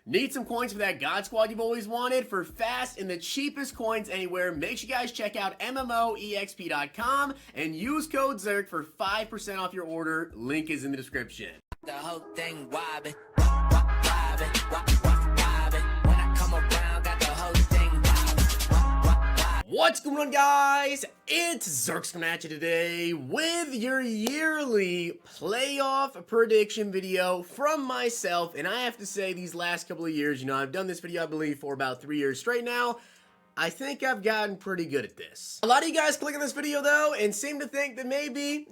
Need some coins for that God Squad you've always wanted? For fast and the cheapest coins anywhere, make sure you guys check out MMOEXP.com and use code ZERK for 5% off your order. Link is in the description. The whole thing wobbin', wobbin', wobbin'. When I come around, got the whole thing wobbin'. What's going on, guys? It's Zerk's coming at you today with your yearly playoff prediction video from myself. And I have to say, these last couple of years, I've done this video, I believe, for about 3 years straight now. I think I've gotten pretty good at this. A lot of you guys click on this video though and seem to think that maybe,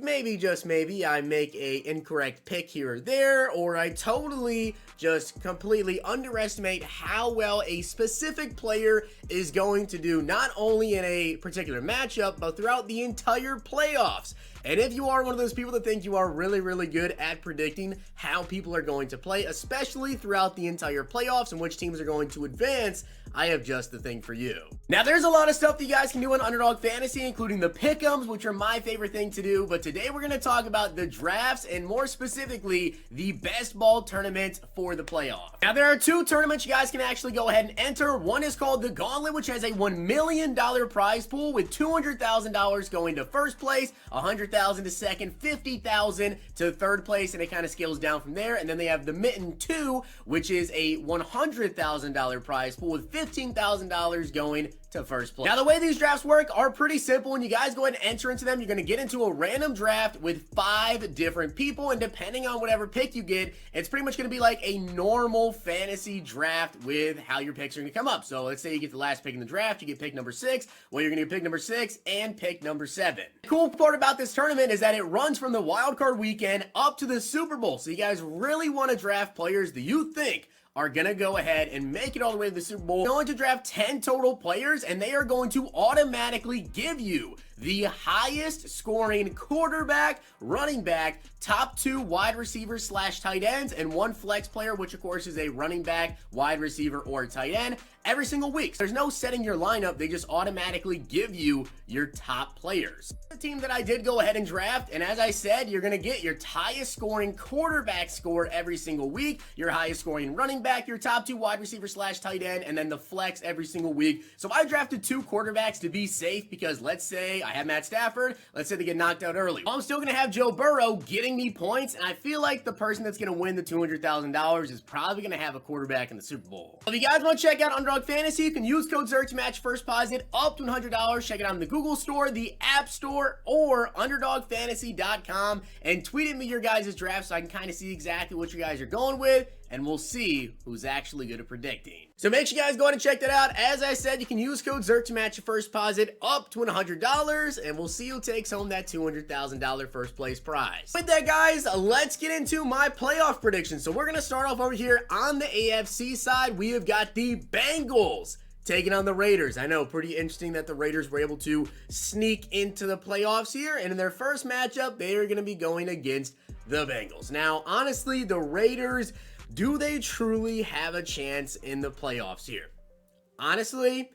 maybe just maybe I make a incorrect pick here or there, or I totally just completely underestimate how well a specific player is going to do, not only in a particular matchup, but throughout the entire playoffs. And if you are one of those people that think you are really, really good at predicting how people are going to play, especially throughout the entire playoffs and which teams are going to advance, I have just the thing for you. Now, there's a lot of stuff that you guys can do on Underdog Fantasy, including the pick'ems, which are my favorite thing to do. But today we're going to talk about the drafts and more specifically, the best ball tournament for the playoffs. Now, there are two tournaments you guys can actually go ahead and enter. One is called the Gauntlet, which has a $1 million prize pool with $200,000 going to first place, $100,000 to second, $50,000 to third place, and it kind of scales down from there. And then they have the Mitten 2, which is a $100,000 prize pool with $15,000 going to first place. Now, the way these drafts work are pretty simple. When you guys go ahead and enter into them, you're going to get into a random draft with 5 different people, and depending on whatever pick you get, it's pretty much going to be like a normal fantasy draft with how your picks are going to come up. So let's say you get the last pick in the draft, you get pick number 6, well, you're going to get pick number 6 and pick number 7. The cool part about this tournament is that it runs from the wild card weekend up to the Super Bowl. So you guys really want to draft players that you think are going to go ahead and make it all the way to the Super Bowl. You're going to draft 10 total players, and they are going to automatically give you the highest scoring quarterback, running back, top 2 wide receivers / tight ends, and 1 flex player, which of course is a running back, wide receiver, or tight end every single week. There's no setting your lineup. They just automatically give you your top players. The team that I did go ahead and draft, and as I said, you're going to get your highest scoring quarterback score every single week, your highest scoring running back, your top 2 wide receiver / tight end, and then the flex every single week. So I drafted 2 quarterbacks to be safe because let's say I have Matt Stafford, let's say they get knocked out early. Well, I'm still going to have Joe Burrow getting me points, and I feel like the person that's going to win the $200,000 is probably going to have a quarterback in the Super Bowl. If you guys want to check out Underdog Fantasy, you can use code ZERK to match first deposit up to $100. Check it out in the Google Store, the App Store, or UnderdogFantasy.com, and tweet at me your guys' draft so I can kind of see exactly what you guys are going with, and we'll see who's actually good at predicting. So make sure you guys go ahead and check that out. As I said, you can use code ZERK to match your first deposit up to $100, and we'll see who takes home that $200,000 first place prize. With that, guys, let's get into my playoff predictions. So we're going to start off over here on the AFC side. We have got the Bengals taking on the Raiders. I know, pretty interesting that the Raiders were able to sneak into the playoffs here, and in their first matchup, they are going to be going against the Bengals. Now, honestly, the Raiders, do they truly have a chance in the playoffs here? Honestly,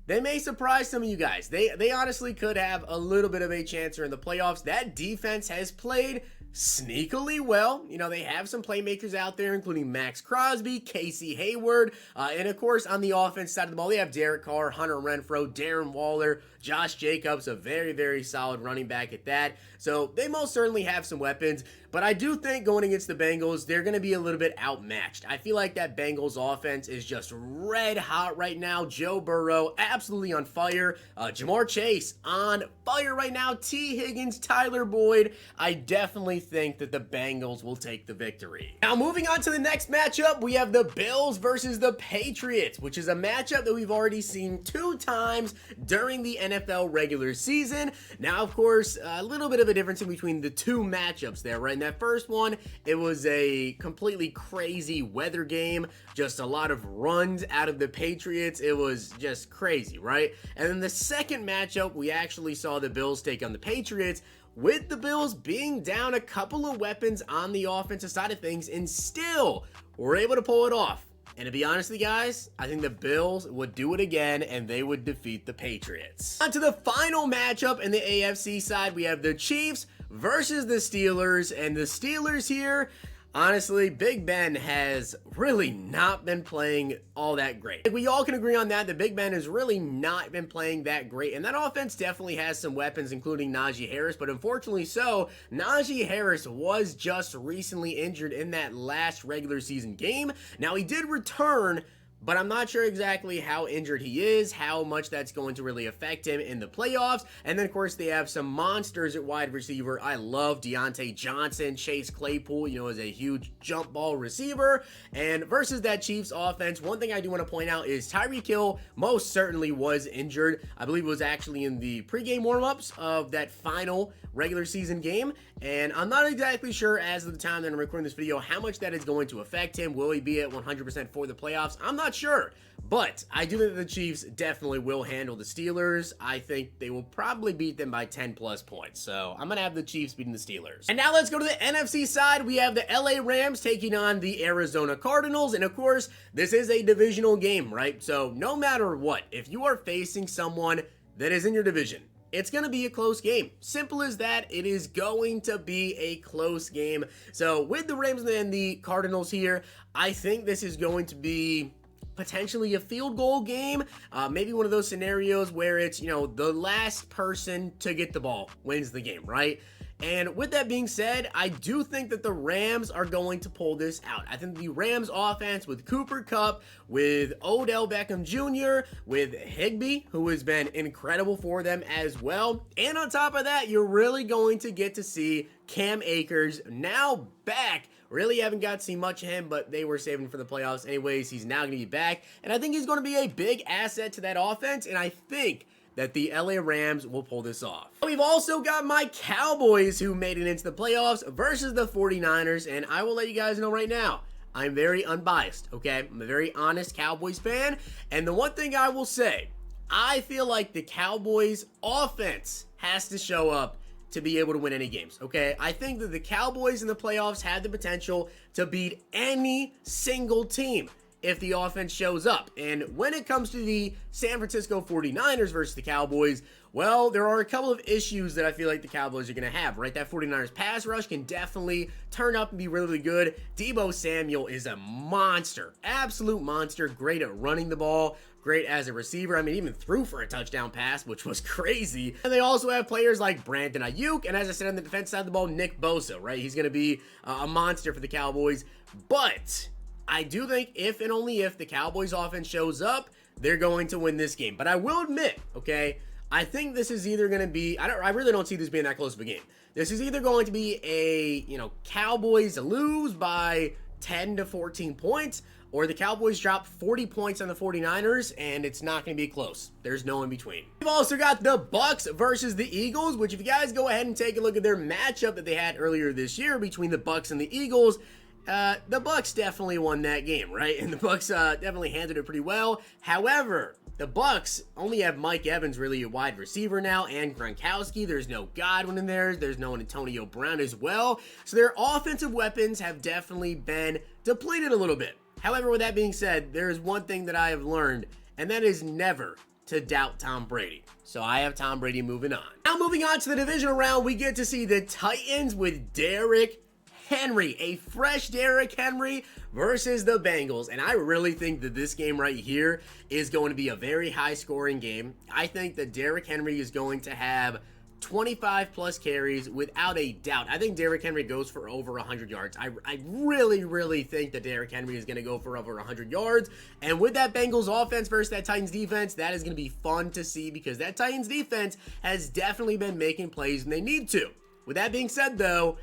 they may surprise some of you guys. They honestly could have a little bit of a chance here in the playoffs. That defense has played sneakily well. They have some playmakers out there, including Max Crosby, Casey Hayward, and of course, on the offense side of the ball, they have Derek Carr, Hunter Renfrow, Darren Waller, Josh Jacobs, a very, very solid running back at that. So they most certainly have some weapons, but I do think going against the Bengals, they're going to be a little bit outmatched. I feel like that Bengals offense is just red hot right now. Joe Burrow, absolutely on fire. Jamar Chase, on fire right now. T. Higgins, Tyler Boyd. I definitely think that the Bengals will take the victory. Now, moving on to the next matchup, we have the Bills versus the Patriots, which is a matchup that we've already seen 2 times during the NFL regular season. Now, of course, a little bit of a difference in between the 2 matchups there, right? In that first one, it was a completely crazy weather game, just a lot of runs out of the Patriots. It was just crazy, right? And then the second matchup, we actually saw the Bills take on the Patriots, with the Bills being down a couple of weapons on the offensive side of things, and still were able to pull it off. And to be honest with you guys, I think the Bills would do it again and they would defeat the Patriots. On to the final matchup in the AFC side, we have the Chiefs versus the Steelers. And the Steelers here, Honestly, Big Ben has really not been playing all that great. We all can agree on that. The Big Ben has really not been playing that great. And that offense definitely has some weapons, including Najee Harris. But unfortunately so, Najee Harris was just recently injured in that last regular season game. Now, he did return, but I'm not sure exactly how injured he is, how much that's going to really affect him in the playoffs. And then, of course, they have some monsters at wide receiver. I love Deontay Johnson. Chase Claypool, is a huge jump ball receiver. And versus that Chiefs offense, one thing I do want to point out is Tyreek Hill most certainly was injured. I believe it was actually in the pregame warmups of that final regular season game. And I'm not exactly sure as of the time that I'm recording this video how much that is going to affect him. Will he be at 100% for the playoffs? I'm not sure. But I do think the Chiefs definitely will handle the Steelers. I think they will probably beat them by 10 plus points. So I'm going to have the Chiefs beating the Steelers. And now let's go to the NFC side. We have the LA Rams taking on the Arizona Cardinals. And of course, this is a divisional game, right? So no matter what, if you are facing someone that is in your division, it's going to be a close game. Simple as that. It is going to be a close game. So with the Rams and the Cardinals here, I think this is going to be potentially a field goal game. Maybe one of those scenarios where it's, the last person to get the ball wins the game, right? And with that being said, I do think that the Rams are going to pull this out. I think the Rams offense with Cooper Kupp, with Odell Beckham Jr., with Higbee, who has been incredible for them as well. And on top of that, you're really going to get to see Cam Akers now back. Really haven't got to see much of him, but they were saving for the playoffs anyways. He's now going to be back. And I think he's going to be a big asset to that offense. And I think that the LA Rams will pull this off. We've also got my Cowboys who made it into the playoffs versus the 49ers, and I will let you guys know right now, I'm very unbiased, okay? I'm a very honest Cowboys fan, and the one thing I will say, I feel like the Cowboys offense has to show up to be able to win any games, okay? I think that the Cowboys in the playoffs have the potential to beat any single team if the offense shows up. And when it comes to the San Francisco 49ers versus the Cowboys, well, there are a couple of issues that I feel like the Cowboys are going to have, right? That 49ers pass rush can definitely turn up and be really good. Deebo Samuel is a monster, absolute monster, great at running the ball, great as a receiver. I mean, even threw for a touchdown pass, which was crazy. And they also have players like Brandon Ayuk, and as I said on the defense side of the ball, Nick Bosa, right? He's going to be a monster for the Cowboys. But I do think if and only if the Cowboys offense shows up, they're going to win this game. But I will admit, okay, I think this is either going to be, I really don't see this being that close of a game. This is either going to be a, Cowboys lose by 10 to 14 points, or the Cowboys drop 40 points on the 49ers, and it's not going to be close. There's no in between. We've also got the Bucks versus the Eagles, which if you guys go ahead and take a look at their matchup that they had earlier this year between the Bucks and the Eagles, the Bucks definitely won that game, right? And the Bucks definitely handled it pretty well. However, the Bucks only have Mike Evans really a wide receiver now, and Gronkowski. There's no Godwin in there. There's no Antonio Brown as well. So their offensive weapons have definitely been depleted a little bit. However, with that being said, there is one thing that I have learned, and that is never to doubt Tom Brady. So I have Tom Brady moving on. Now moving on to the divisional round, we get to see the Titans with Derrick Henry, a fresh Derrick Henry versus the Bengals. And I really think that this game right here is going to be a very high scoring game. I think that Derrick Henry is going to have 25 plus carries without a doubt. I think Derrick Henry goes for over 100 yards. I really think that Derrick Henry is going to go for over 100 yards. And with that Bengals offense versus that Titans defense, that is going to be fun to see because that Titans defense has definitely been making plays when they need to. With that being said, though,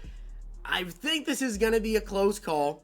I think this is going to be a close call,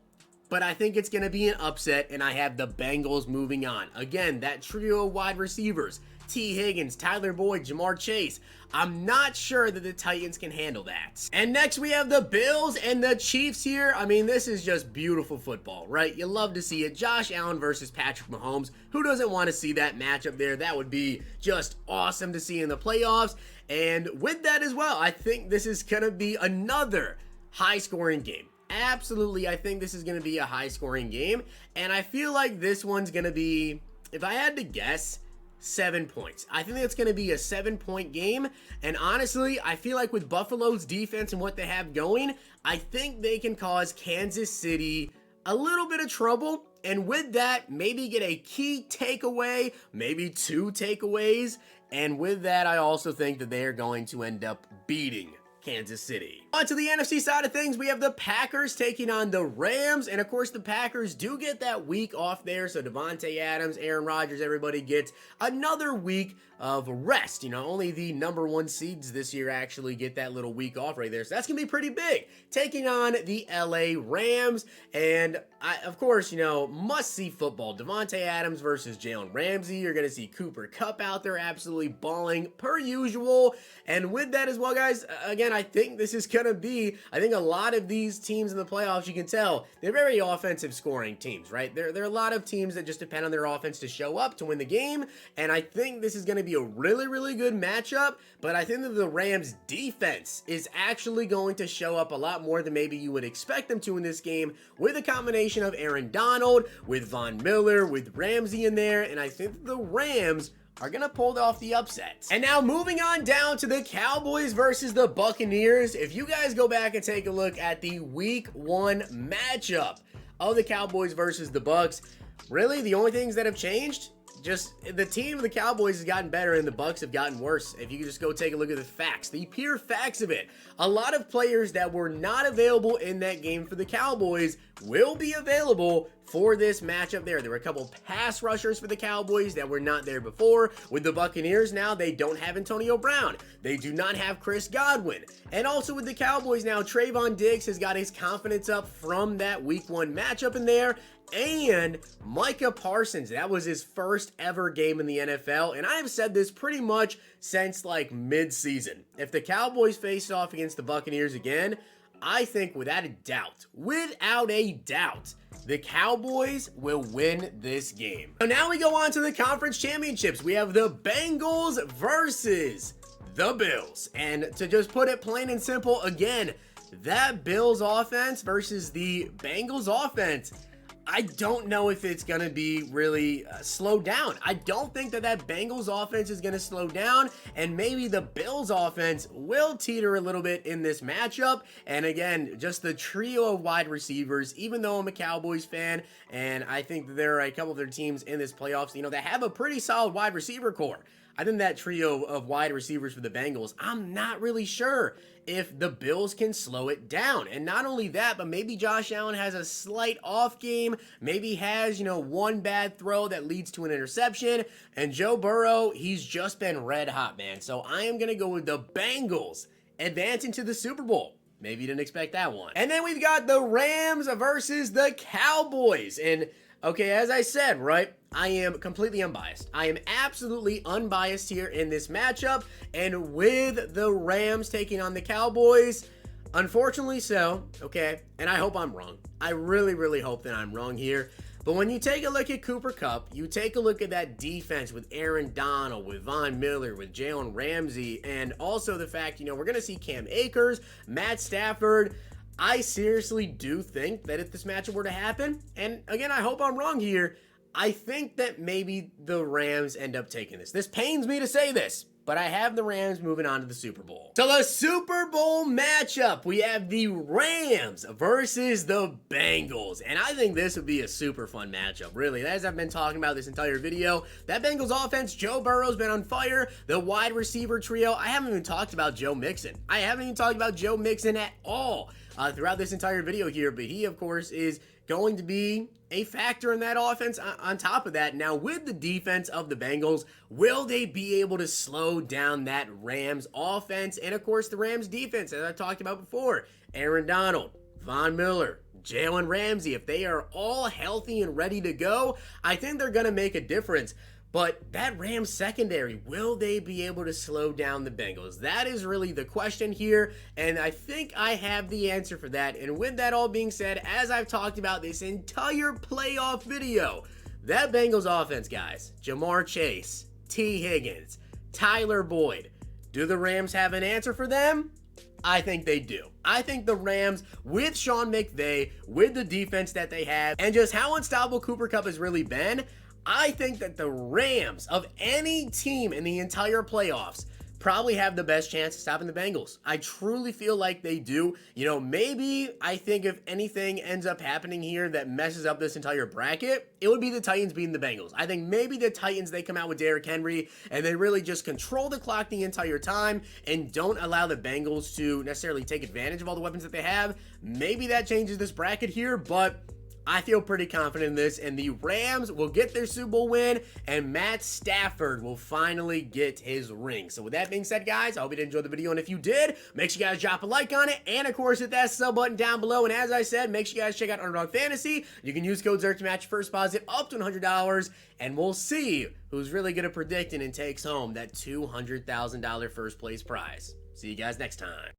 but I think it's going to be an upset, and I have the Bengals moving on. Again, that trio of wide receivers, T. Higgins, Tyler Boyd, Jamar Chase. I'm not sure that the Titans can handle that. And next we have the Bills and the Chiefs here. I mean, this is just beautiful football, right? You love to see it. Josh Allen versus Patrick Mahomes. Who doesn't want to see that matchup there? That would be just awesome to see in the playoffs. And with that as well, I think this is going to be another high-scoring game. Absolutely, I think this is going to be a high-scoring game. And I feel like this one's going to be, if I had to guess, 7 points. I think that's going to be a 7-point game. And honestly, I feel like with Buffalo's defense and what they have going, I think they can cause Kansas City a little bit of trouble. And with that, maybe get a key takeaway, maybe 2 takeaways. And with that, I also think that they are going to end up beating Kansas City. On to the NFC side of things, we have the Packers taking on the Rams, and of course the Packers do get that week off there, so Devontae Adams, Aaron Rodgers, everybody gets another week of rest. You know, only the number 1 seeds this year actually get that little week off right there, so that's gonna be pretty big. Taking on the LA Rams, and of course, you know, must-see football. Devontae Adams versus Jalen Ramsey. You're gonna see Cooper Kupp out there absolutely balling per usual, and with that as well, guys, again, I think this is gonna be, I think a lot of these teams in the playoffs, you can tell, they're very offensive scoring teams, right? There are a lot of teams that just depend on their offense to show up to win the game, and I think this is gonna be a really, really good matchup, but I think that the Rams defense is actually going to show up a lot more than maybe you would expect them to in this game, with a combination of Aaron Donald, with Von Miller, with Ramsey in there, and I think that the Rams are gonna pull off the upsets. And now moving on down to the Cowboys versus the Buccaneers. If you guys go back and take a look at the week 1 matchup of the Cowboys versus the Bucs, really the only things that have changed, just the team of the Cowboys has gotten better and the Bucs have gotten worse. If you could just go take a look at the facts, the pure facts of it. A lot of players that were not available in that game for the Cowboys will be available for this matchup there. There were a couple pass rushers for the Cowboys that were not there before. With the Buccaneers now, they don't have Antonio Brown. They do not have Chris Godwin. And also with the Cowboys now, Trayvon Diggs has got his confidence up from that week 1 matchup in there. And Micah Parsons, that was his first ever game in the NFL, and I have said this pretty much since like mid-season. If the Cowboys face off against the Buccaneers again, I think without a doubt, the Cowboys will win this game. So now we go on to the conference championships. We have the Bengals versus the Bills. And to just put it plain and simple, again, that Bills offense versus the Bengals offense, I don't know if it's going to be really slowed down. I don't think that Bengals offense is going to slow down, and maybe the Bills offense will teeter a little bit in this matchup. And again, just the trio of wide receivers, even though I'm a Cowboys fan, and I think that there are a couple of their teams in this playoffs, you know, that have a pretty solid wide receiver core. I think that trio of wide receivers for the Bengals, I'm not really sure if the Bills can slow it down. And not only that, but maybe Josh Allen has a slight off game, maybe has, you know, one bad throw that leads to an interception. And Joe Burrow, he's just been red hot, man. So I am going to go with the Bengals advancing to the Super Bowl. Maybe you didn't expect that one. And then we've got the Rams versus the Cowboys. And okay, as I said, right, I am completely unbiased. I am absolutely unbiased here in this matchup. And with the Rams taking on the Cowboys, unfortunately so, okay, and I hope I'm wrong. I really, really hope that I'm wrong here. But when you take a look at Cooper Kupp, you take a look at that defense with Aaron Donald, with Von Miller, with Jalen Ramsey, and also the fact, you know, we're going to see Cam Akers, Matt Stafford. I seriously do think that if this matchup were to happen, and again, I hope I'm wrong here, I think that maybe the Rams end up taking this. This pains me to say this, but I have the Rams moving on to the Super Bowl. So the Super Bowl matchup, we have the Rams versus the Bengals. And I think this would be a super fun matchup, really. As I've been talking about this entire video, that Bengals offense, Joe Burrow's been on fire. The wide receiver trio, I haven't even talked about Joe Mixon. I haven't even talked about Joe Mixon at all throughout this entire video here, but he, of course, is going to be a factor in that offense. On top of that, now with the defense of the Bengals, will they be able to slow down that Rams offense? And of course, the Rams defense, as I talked about before, Aaron Donald, Von Miller, Jalen Ramsey, if they are all healthy and ready to go, I think they're going to make a difference. But that Rams secondary, will they be able to slow down the Bengals? That is really the question here, and I think I have the answer for that. And with that all being said, as I've talked about this entire playoff video, that Bengals offense, guys, Jamar Chase, T. Higgins, Tyler Boyd, do the Rams have an answer for them? I think they do. I think the Rams, with Sean McVay, with the defense that they have, and just how unstoppable Cooper Kupp has really been, I think that the Rams, of any team in the entire playoffs, probably have the best chance of stopping the Bengals. I truly feel like they do. You know, maybe I think if anything ends up happening here that messes up this entire bracket, it would be the Titans beating the Bengals. I think maybe the Titans, they come out with Derrick Henry and they really just control the clock the entire time and don't allow the Bengals to necessarily take advantage of all the weapons that they have. Maybe that changes this bracket here, but I feel pretty confident in this, and the Rams will get their Super Bowl win, and Matt Stafford will finally get his ring. So with that being said, guys, I hope you did enjoy the video, and if you did, make sure you guys drop a like on it, and of course, hit that sub button down below, and as I said, make sure you guys check out Underdog Fantasy. You can use code ZERK to match your first deposit up to $100, and we'll see who's really good at predicting and takes home that $200,000 first place prize. See you guys next time.